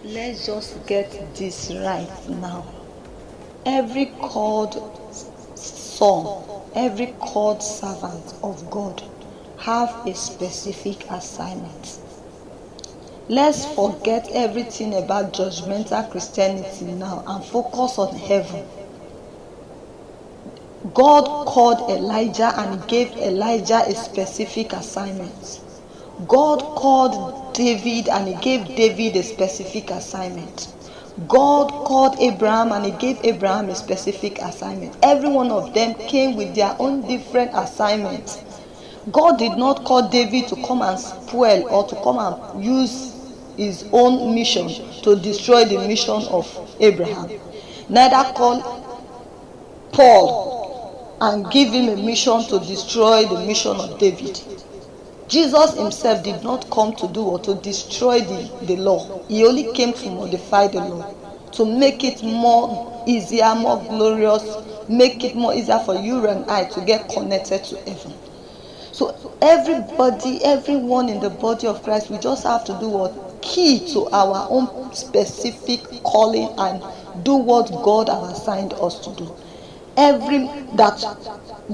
Let's just get this right now. Every called son, every called servant of God have a specific assignment. Let's forget everything about judgmental Christianity now and focus on heaven. God called Elijah and he gave Elijah a specific assignment. God called David and he gave David a specific assignment. God called Abraham and he gave Abraham a specific assignment. Every one of them came with their own different assignments. God did not call David to come and spoil or to come and use his own mission to destroy the mission of Abraham. Neither called Paul and give him a mission to destroy the mission of David. Jesus himself did not come to do or to destroy the law. He only came to modify the law, to make it more easier, more glorious, make it more easier for you and I to get connected to heaven. So everybody, everyone in the body of Christ, we just have to do what? Key to our own specific calling and do what God has assigned us to do. That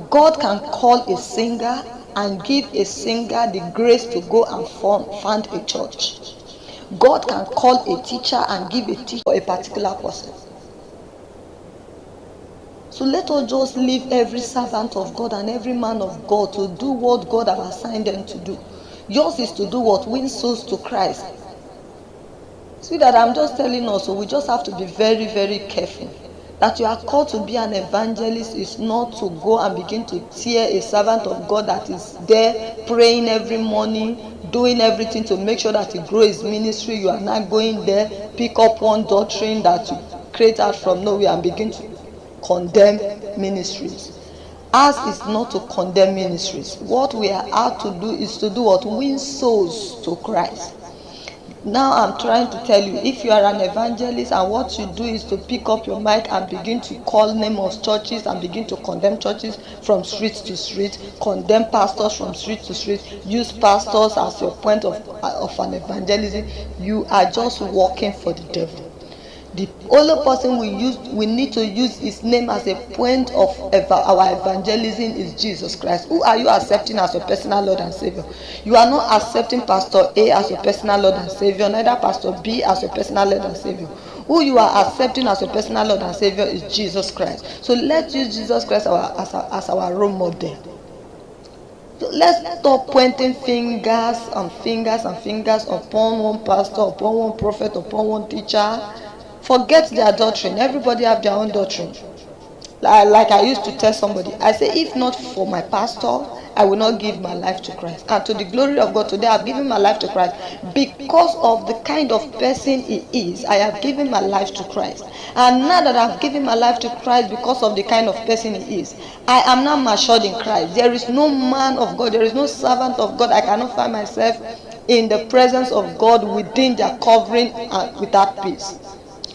God can call a singer and give a singer the grace to go and found a church. God can call a teacher and give a teacher for a particular person. So let us just leave every servant of God and every man of God to do what God has assigned them to do. Yours is to do what? Win souls to Christ. See that I'm just telling us, so we just have to be very, very careful. That you are called to be an evangelist is not to go and begin to tear a servant of God that is there praying every morning, doing everything to make sure that he grows his ministry. You are not going there, pick up one doctrine that you create out from nowhere and begin to condemn ministries. Ours is not to condemn ministries. What we are out to do is to do what? Win souls to Christ. Now I'm trying to tell you, if you are an evangelist and what you do is to pick up your mic and begin to call name of churches and begin to condemn churches from street to street, condemn pastors from street to street, use pastors as your point of an evangelism, you are just working for the devil. The only person we need to use his name as a point of our evangelism is Jesus Christ. Who are you accepting as your personal Lord and Savior? You are not accepting Pastor A as your personal Lord and Savior, neither Pastor B as your personal Lord and Savior. Who you are accepting as your personal Lord and Savior is Jesus Christ. So let's use Jesus Christ as our role model. So let's stop pointing fingers upon one pastor, upon one prophet, upon one teacher. Forget their doctrine. Everybody have their own doctrine. Like I used to tell somebody, I say, if not for my pastor, I will not give my life to Christ. And to the glory of God, today I've given my life to Christ. Because of the kind of person he is, I have given my life to Christ. And now that I've given my life to Christ because of the kind of person he is, I am now matured in Christ. There is no man of God, there is no servant of God. I cannot find myself in the presence of God within their covering and without peace.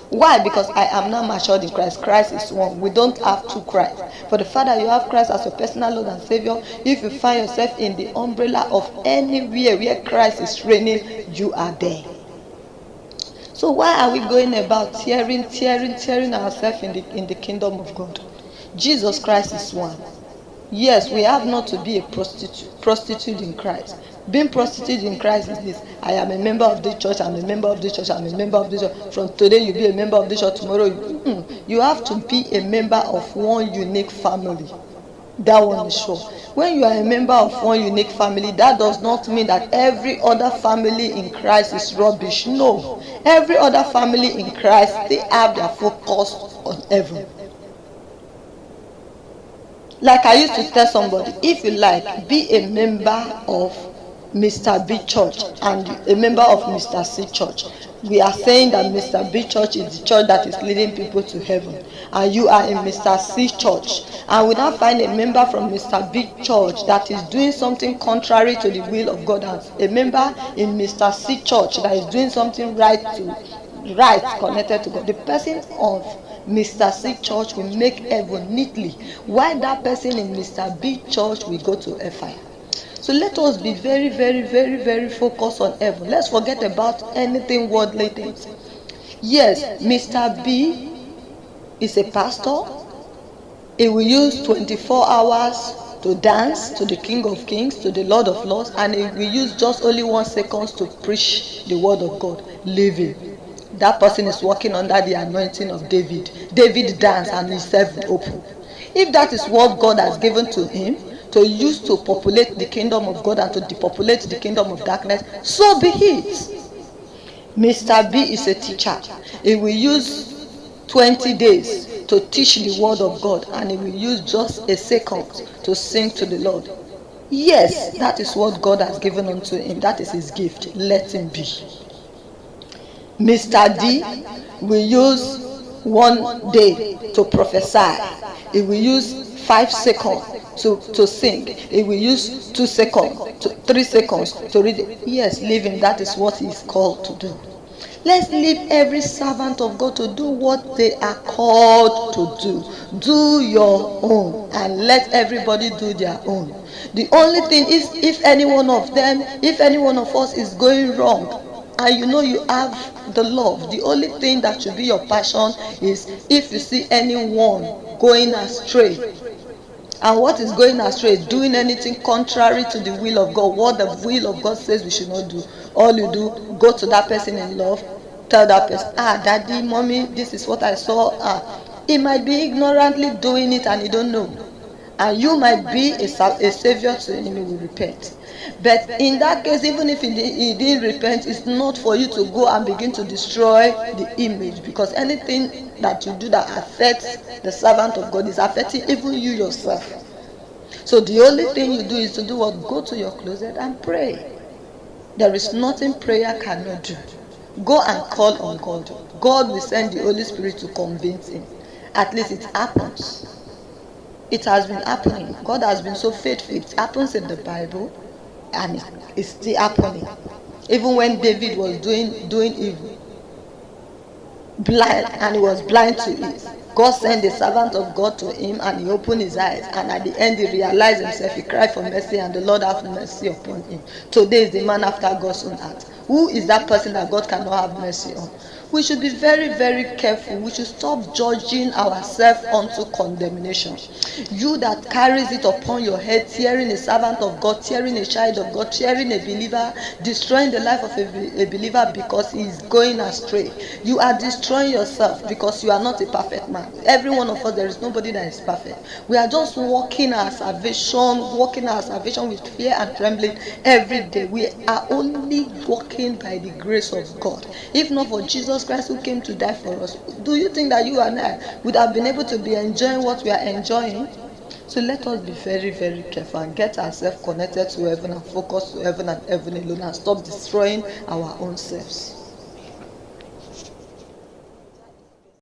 Why? Because I am now matured in Christ. Christ is one. We don't have two Christ. For the fact that you have Christ as your personal Lord and Savior, if you find yourself in the umbrella of anywhere where Christ is reigning, you are there. So why are we going about tearing ourselves in the kingdom of God? Jesus Christ is one. Yes, we have not to be a prostitute in Christ. Being prostitute in Christ is this: I am a member of this church, I'm a member of this church, I'm a member of this church. From today you'll be a member of this church, tomorrow you have to be a member of one unique family. That one is sure. When you are a member of one unique family, that does not mean that every other family in Christ is rubbish. No. Every other family in Christ, they have their focus on heaven. Like I used to tell somebody, if you like, be a member of Mr. B Church and a member of Mr. C Church. We are saying that Mr. B Church is the church that is leading people to heaven, and you are in Mr. C Church, and we now find a member from Mr. B Church that is doing something contrary to the will of God, and a member in Mr. C Church that is doing something right connected to God. The person of Mr. C Church will make heaven neatly, while that person in Mr. B Church will go to hellfire. So let us be very, very, very, very focused on heaven. Let's forget about anything worldly things. Yes, Mr. B is a pastor. He will use 24 hours to dance to the King of Kings, to the Lord of Lords, and he will use just only 1 second to preach the word of God. Living. That person is working under the anointing of David. David danced and his heaven open. If that is what God has given to him to use to populate the kingdom of God and to depopulate the kingdom of darkness, so be it. Mr. B is a teacher. He will use 20 days to teach the word of God, and he will use just a second to sing to the Lord. Yes, that is what God has given unto him. That is his gift. Let him be. Mr. D will use 1 day to prophesy. He will use 5 seconds to sing. He will use 2 seconds, 3 seconds to read it. Yes, living, that is what he is called to do. Let's leave every servant of God to do what they are called to do. Do your own and let everybody do their own. The only thing is, if any one of us is going wrong, and you know you have the love, the only thing that should be your passion is if you see anyone going astray. And what is going astray? Doing anything contrary to the will of God, what the will of God says we should not do. All you do, go to that person in love, tell that person, daddy, mommy, this is what I saw. He might be ignorantly doing it and you don't know, and you might be a savior to him. He will repent. But in that case, even if he didn't repent, it's not for you to go and begin to destroy the image, because anything that you do that affects the servant of God is affecting even you yourself. So the only thing you do is to do what? Go to your closet and pray. There is nothing prayer cannot do. Go and call on God. God will send the Holy Spirit to convince him. At least it happens. It has been happening. God has been so faithful. It happens in the Bible, and it's still happening. Even when David was doing evil, blind, and he was blind to it, God sent the servant of God to him, and he opened his eyes, and at the end he realized himself. He cried for mercy, and the Lord had mercy upon him. Today is the man after God's own heart. Who is that person that God cannot have mercy on? We should be very, very careful. We should stop judging ourselves unto condemnation. You that carries it upon your head, tearing a servant of God, tearing a child of God, tearing a believer, destroying the life of a believer because he is going astray. You are destroying yourself because you are not a perfect man. Every one of us, there is nobody that is perfect. We are just walking our salvation with fear and trembling every day. We are only walking by the grace of God. If not for Jesus Christ who came to die for us, do you think that you and I would have been able to be enjoying what we are enjoying? So let us be very, very careful and get ourselves connected to heaven and focus to heaven and heaven alone, and stop destroying our own selves.